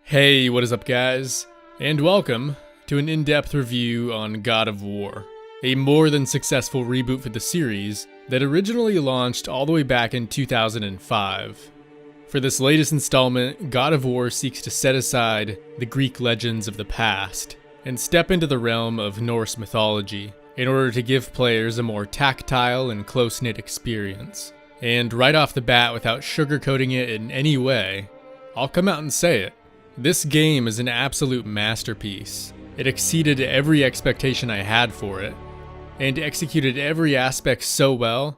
Hey, what is up guys? And welcome to an in-depth review on God of War, a more than successful reboot for the series that originally launched all the way back in 2005. For this latest installment, God of War seeks to set aside the Greek legends of the past and step into the realm of Norse mythology in order to give players a more tactile and close-knit experience. And right off the bat, without sugarcoating it in any way, I'll come out and say it. This game is an absolute masterpiece. It exceeded every expectation I had for it, and executed every aspect so well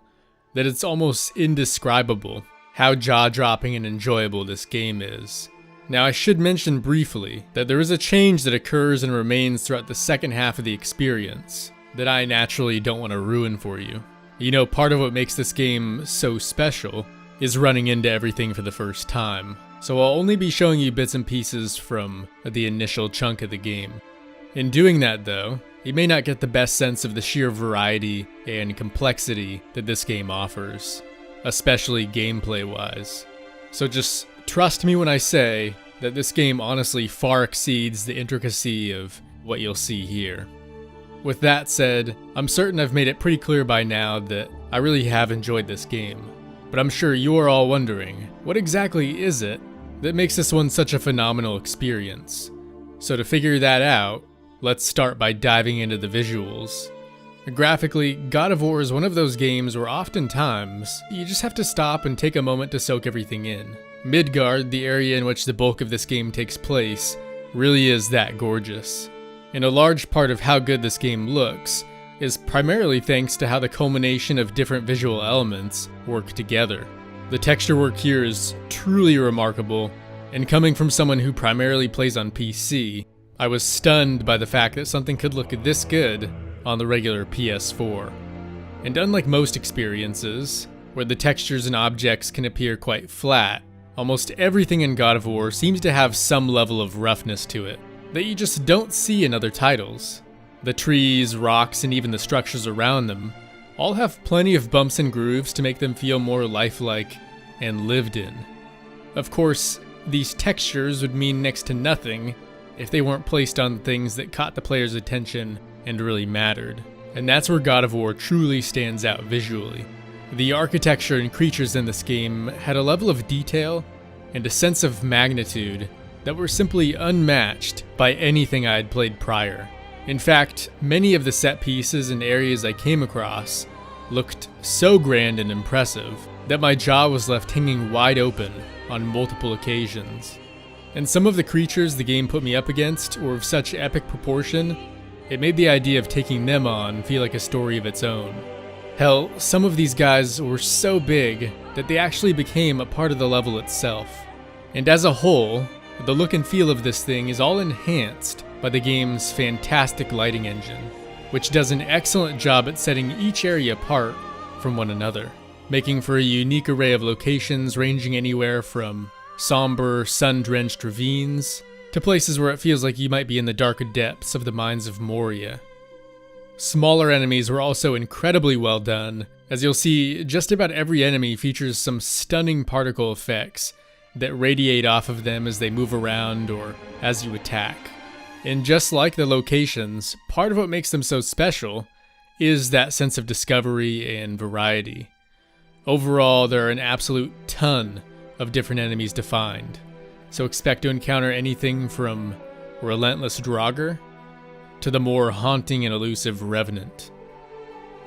that it's almost indescribable how jaw-dropping and enjoyable this game is. Now I should mention briefly that there is a change that occurs and remains throughout the second half of the experience that I naturally don't want to ruin for you. You know, part of what makes this game so special is running into everything for the first time. So I'll only be showing you bits and pieces from the initial chunk of the game. In doing that though, you may not get the best sense of the sheer variety and complexity that this game offers, especially gameplay-wise. So just trust me when I say that this game honestly far exceeds the intricacy of what you'll see here. With that said, I'm certain I've made it pretty clear by now that I really have enjoyed this game. But I'm sure you are all wondering, what exactly is it that makes this one such a phenomenal experience? So to figure that out, let's start by diving into the visuals. Graphically, God of War is one of those games where oftentimes you just have to stop and take a moment to soak everything in. Midgard, the area in which the bulk of this game takes place, really is that gorgeous. And a large part of how good this game looks is primarily thanks to how the culmination of different visual elements work together. The texture work here is truly remarkable, and coming from someone who primarily plays on PC, I was stunned by the fact that something could look this good on the regular PS4. And unlike most experiences, where the textures and objects can appear quite flat, almost everything in God of War seems to have some level of roughness to it that you just don't see in other titles. The trees, rocks, and even the structures around them all have plenty of bumps and grooves to make them feel more lifelike and lived in. Of course, these textures would mean next to nothing if they weren't placed on things that caught the player's attention and really mattered. And that's where God of War truly stands out visually. The architecture and creatures in this game had a level of detail and a sense of magnitude that were simply unmatched by anything I had played prior. In fact, many of the set pieces and areas I came across looked so grand and impressive that my jaw was left hanging wide open on multiple occasions. And some of the creatures the game put me up against were of such epic proportion, it made the idea of taking them on feel like a story of its own. Hell, some of these guys were so big that they actually became a part of the level itself. And as a whole, the look and feel of this thing is all enhanced by the game's fantastic lighting engine, which does an excellent job at setting each area apart from one another, making for a unique array of locations ranging anywhere from somber, sun-drenched ravines to places where it feels like you might be in the dark depths of the mines of Moria. Smaller enemies were also incredibly well done, as you'll see just about every enemy features some stunning particle effects that radiate off of them as they move around or as you attack. And just like the locations, part of what makes them so special is that sense of discovery and variety. Overall, there are an absolute ton of different enemies to find, so expect to encounter anything from relentless Draugr to the more haunting and elusive Revenant.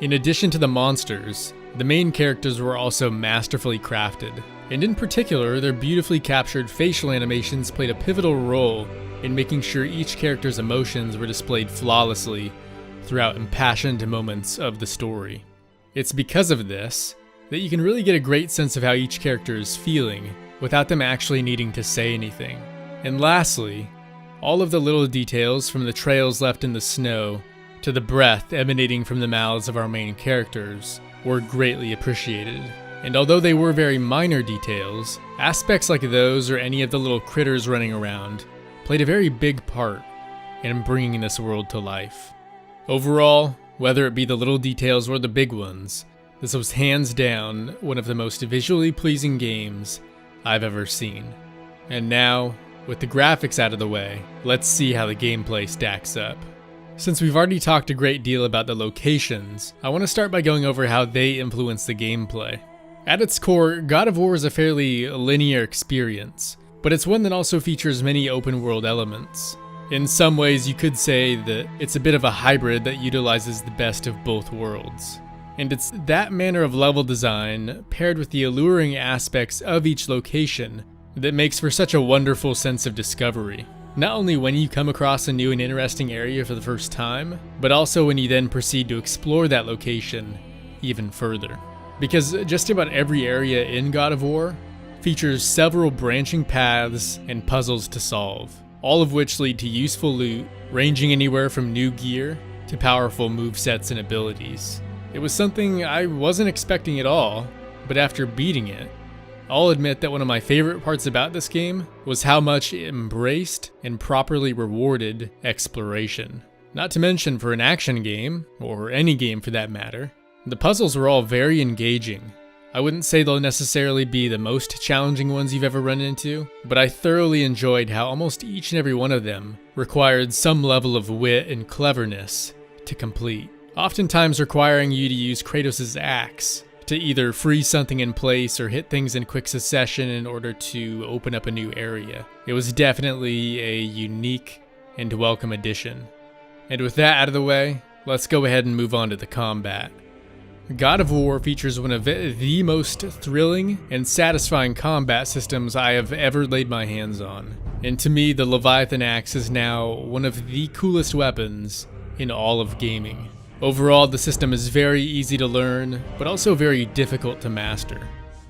In addition to the monsters, the main characters were also masterfully crafted, and in particular, their beautifully captured facial animations played a pivotal role in making sure each character's emotions were displayed flawlessly throughout impassioned moments of the story. It's because of this that you can really get a great sense of how each character is feeling without them actually needing to say anything. And lastly, all of the little details from the trails left in the snow to the breath emanating from the mouths of our main characters were greatly appreciated. And although they were very minor details, aspects like those or any of the little critters running around played a very big part in bringing this world to life. Overall, whether it be the little details or the big ones, this was hands down one of the most visually pleasing games I've ever seen. And now, with the graphics out of the way, let's see how the gameplay stacks up. Since we've already talked a great deal about the locations, I want to start by going over how they influence the gameplay. At its core, God of War is a fairly linear experience, but it's one that also features many open world elements. In some ways, you could say that it's a bit of a hybrid that utilizes the best of both worlds. And it's that manner of level design, paired with the alluring aspects of each location, that makes for such a wonderful sense of discovery. Not only when you come across a new and interesting area for the first time, but also when you then proceed to explore that location even further. Because just about every area in God of War features several branching paths and puzzles to solve, all of which lead to useful loot, ranging anywhere from new gear to powerful movesets and abilities. It was something I wasn't expecting at all, but after beating it, I'll admit that one of my favorite parts about this game was how much it embraced and properly rewarded exploration. Not to mention, for an action game, or any game for that matter, the puzzles were all very engaging. I wouldn't say they'll necessarily be the most challenging ones you've ever run into, but I thoroughly enjoyed how almost each and every one of them required some level of wit and cleverness to complete, oftentimes requiring you to use Kratos' axe to either freeze something in place or hit things in quick succession in order to open up a new area. It was definitely a unique and welcome addition. And with that out of the way, let's go ahead and move on to the combat. God of War features one of the most thrilling and satisfying combat systems I have ever laid my hands on. And to me, the Leviathan Axe is now one of the coolest weapons in all of gaming. Overall, the system is very easy to learn, but also very difficult to master.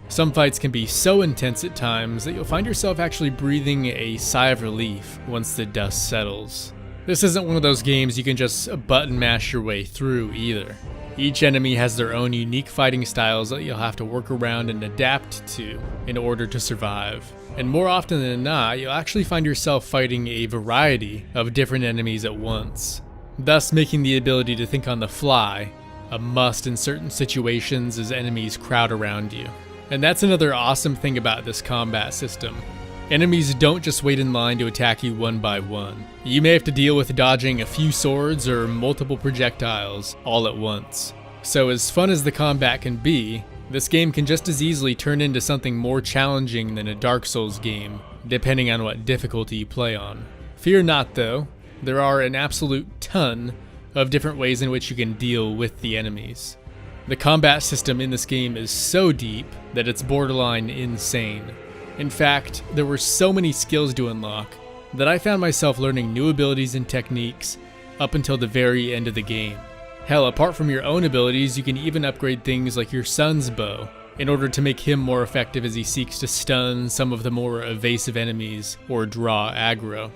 Some fights can be so intense at times that you'll find yourself actually breathing a sigh of relief once the dust settles. This isn't one of those games you can just button mash your way through either. Each enemy has their own unique fighting styles that you'll have to work around and adapt to in order to survive. And more often than not, you'll actually find yourself fighting a variety of different enemies at once, thus making the ability to think on the fly a must in certain situations as enemies crowd around you. And that's another awesome thing about this combat system. Enemies don't just wait in line to attack you one by one. You may have to deal with dodging a few swords or multiple projectiles all at once. So as fun as the combat can be, this game can just as easily turn into something more challenging than a Dark Souls game, depending on what difficulty you play on. Fear not though, there are an absolute ton of different ways in which you can deal with the enemies. The combat system in this game is so deep that it's borderline insane. In fact, there were so many skills to unlock that I found myself learning new abilities and techniques up until the very end of the game. Hell, apart from your own abilities, you can even upgrade things like your son's bow in order to make him more effective as he seeks to stun some of the more evasive enemies or draw aggro.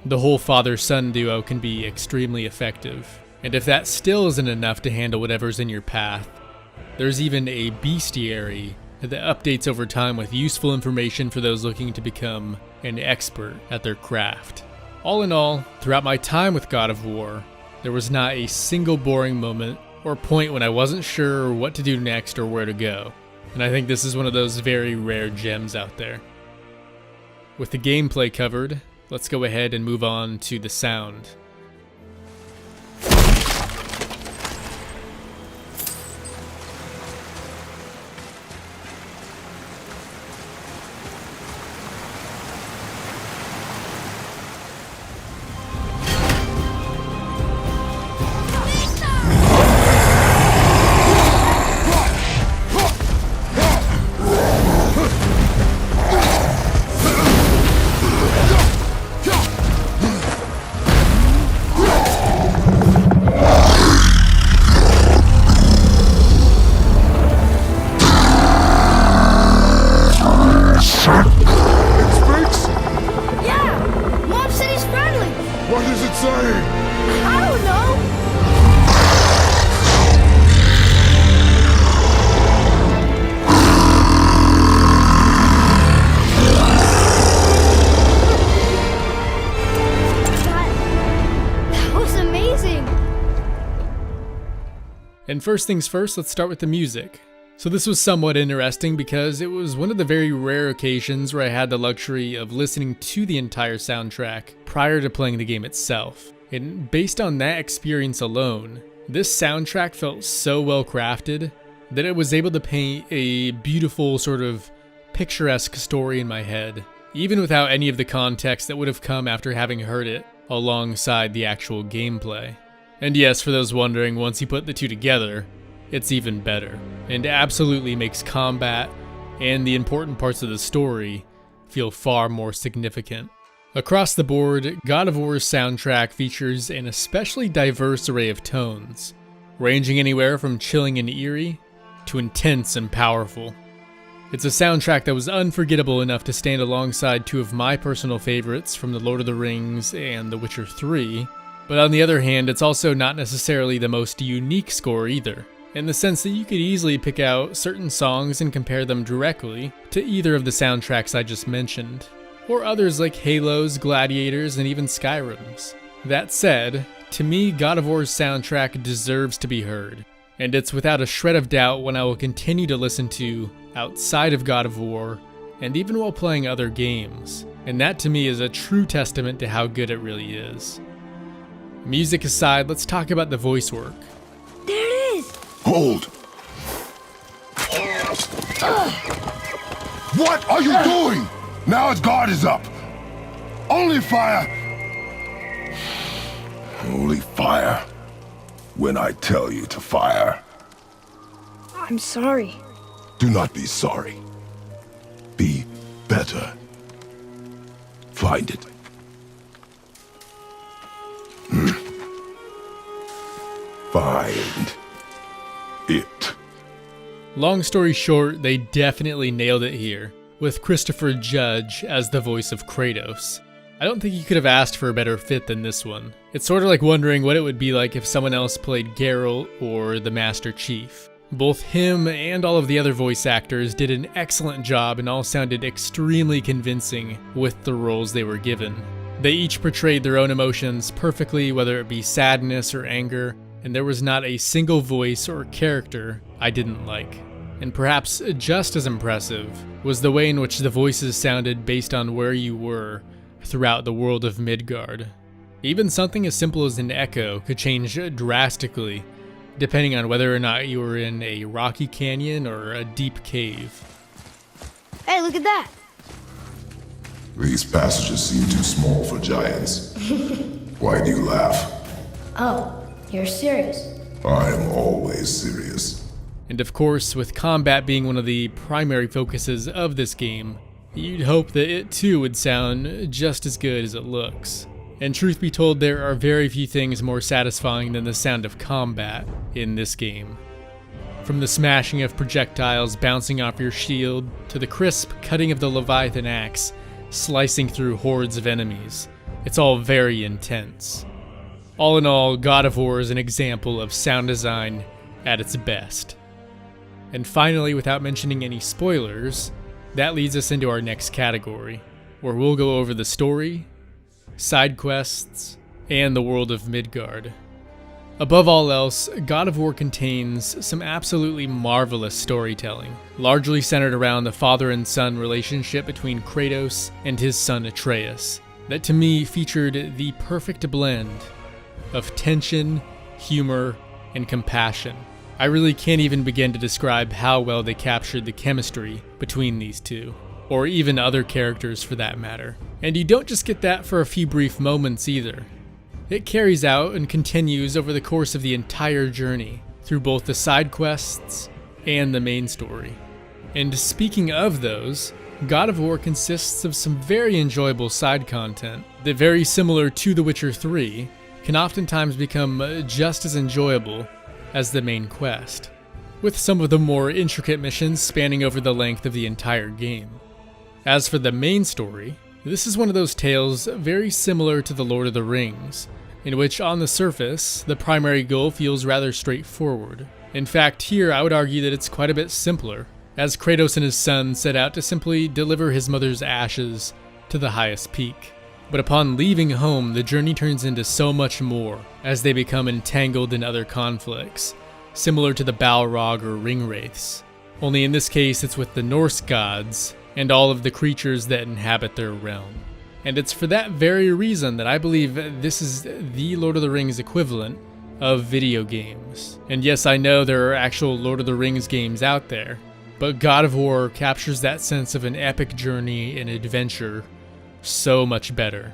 The whole father-son duo can be extremely effective, and if that still isn't enough to handle whatever's in your path, there's even a bestiary that updates over time with useful information for those looking to become an expert at their craft. All in all, throughout my time with God of War, there was not a single boring moment or point when I wasn't sure what to do next or where to go, and I think this is one of those very rare gems out there. With the gameplay covered, let's go ahead and move on to the sound. And first things first, let's start with the music. So this was somewhat interesting because it was one of the very rare occasions where I had the luxury of listening to the entire soundtrack prior to playing the game itself. And based on that experience alone, this soundtrack felt so well crafted that it was able to paint a beautiful sort of picturesque story in my head, even without any of the context that would have come after having heard it alongside the actual gameplay. And yes, for those wondering, once you put the two together, it's even better, and absolutely makes combat and the important parts of the story feel far more significant. Across the board, God of War's soundtrack features an especially diverse array of tones, ranging anywhere from chilling and eerie to intense and powerful. It's a soundtrack that was unforgettable enough to stand alongside two of my personal favorites from The Lord of the Rings and The Witcher 3, but on the other hand, it's also not necessarily the most unique score either, in the sense that you could easily pick out certain songs and compare them directly to either of the soundtracks I just mentioned, or others like Halo's, Gladiator's, and even Skyrim's. That said, to me, God of War's soundtrack deserves to be heard, and it's without a shred of doubt one I will continue to listen to outside of God of War, and even while playing other games, and that to me is a true testament to how good it really is. Music aside, let's talk about the voice work. There it is! Hold! What are you doing? Now his guard is up. Only fire. Only fire when I tell you to fire. I'm sorry. Do not be sorry. Be better. Find it. Find it. Long story short, they definitely nailed it here, with Christopher Judge as the voice of Kratos. I don't think you could have asked for a better fit than this one. It's sort of like wondering what it would be like if someone else played Geralt or the Master Chief. Both him and all of the other voice actors did an excellent job and all sounded extremely convincing with the roles they were given. They each portrayed their own emotions perfectly, whether it be sadness or anger, and there was not a single voice or character I didn't like. And perhaps just as impressive was the way in which the voices sounded based on where you were throughout the world of Midgard. Even something as simple as an echo could change drastically depending on whether or not you were in a rocky canyon or a deep cave. Hey, look at that! These passages seem too small for giants. Why do you laugh? Oh, you're serious. I am always serious. And of course, with combat being one of the primary focuses of this game, you'd hope that it too would sound just as good as it looks. And truth be told, there are very few things more satisfying than the sound of combat in this game. From the smashing of projectiles bouncing off your shield, to the crisp cutting of the Leviathan axe, slicing through hordes of enemies, it's all very intense. All in all, God of War is an example of sound design at its best. And finally, without mentioning any spoilers, that leads us into our next category, where we'll go over the story, side quests, and the world of Midgard. Above all else, God of War contains some absolutely marvelous storytelling, largely centered around the father and son relationship between Kratos and his son Atreus, that to me featured the perfect blend of tension, humor, and compassion. I really can't even begin to describe how well they captured the chemistry between these two, or even other characters for that matter. And you don't just get that for a few brief moments either. It carries out and continues over the course of the entire journey, through both the side quests and the main story. And speaking of those, God of War consists of some very enjoyable side content that, very similar to The Witcher 3, can oftentimes become just as enjoyable as the main quest, with some of the more intricate missions spanning over the length of the entire game. As for the main story, this is one of those tales very similar to The Lord of the Rings, in which on the surface, the primary goal feels rather straightforward. In fact, here I would argue that it's quite a bit simpler, as Kratos and his son set out to simply deliver his mother's ashes to the highest peak. But upon leaving home, the journey turns into so much more, as they become entangled in other conflicts, similar to the Balrog or Ringwraiths. only in this case it's with the Norse gods and all of the creatures that inhabit their realm. And it's for that very reason that I believe this is the Lord of the Rings equivalent of video games. And yes, I know there are actual Lord of the Rings games out there, but God of War captures that sense of an epic journey and adventure so much better.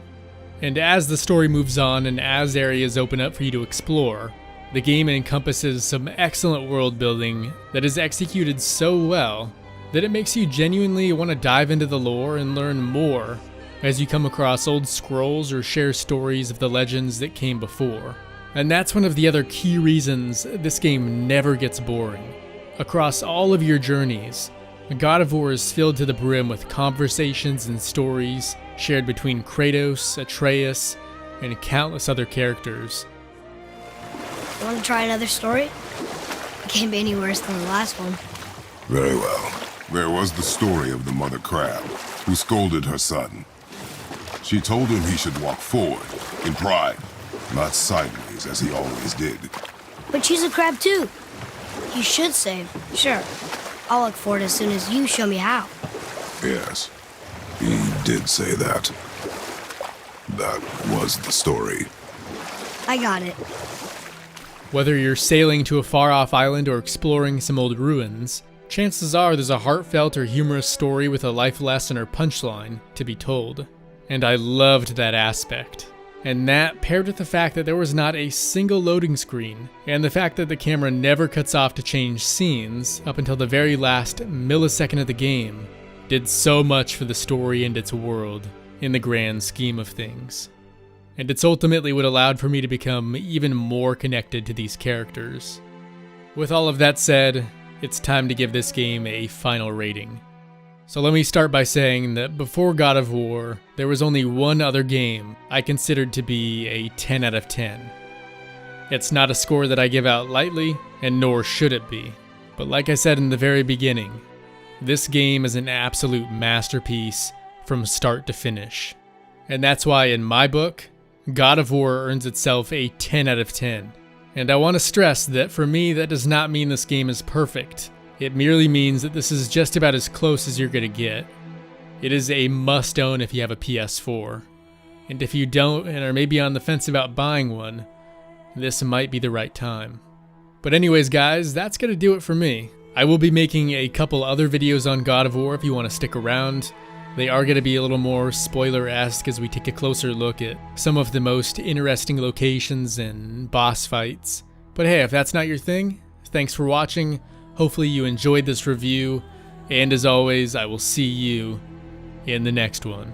And as the story moves on and as areas open up for you to explore, the game encompasses some excellent world building that is executed so well that it makes you genuinely want to dive into the lore and learn more as you come across old scrolls or share stories of the legends that came before. And that's one of the other key reasons this game never gets boring. Across all of your journeys, God of War is filled to the brim with conversations and stories shared between Kratos, Atreus, and countless other characters. You want to try another story? It can't be any worse than the last one. Very well. There was the story of the mother crab, who scolded her son. She told him he should walk forward, in pride, not sideways as he always did. But she's a crab too. You should save. Sure. I'll look for it as soon as you show me how. Yes, he did say that. That was the story. I got it. Whether you're sailing to a far-off island or exploring some old ruins, chances are there's a heartfelt or humorous story with a life lesson or punchline to be told. And I loved that aspect. And that, paired with the fact that there was not a single loading screen, and the fact that the camera never cuts off to change scenes up until the very last millisecond of the game, did so much for the story and its world in the grand scheme of things. And it's ultimately what allowed for me to become even more connected to these characters. With all of that said, it's time to give this game a final rating. So let me start by saying that before God of War, there was only one other game I considered to be a 10 out of 10. It's not a score that I give out lightly, and nor should it be. But like I said in the very beginning, this game is an absolute masterpiece from start to finish. And that's why in my book, God of War earns itself a 10 out of 10. And I want to stress that for me, that does not mean this game is perfect. It merely means that this is just about as close as you're going to get. It is a must-own if you have a PS4. And if you don't and are maybe on the fence about buying one, this might be the right time. But anyways guys, that's going to do it for me. I will be making a couple other videos on God of War if you want to stick around. They are going to be a little more spoiler-esque as we take a closer look at some of the most interesting locations and boss fights. But hey, if that's not your thing, thanks for watching. Hopefully you enjoyed this review, and as always, I will see you in the next one.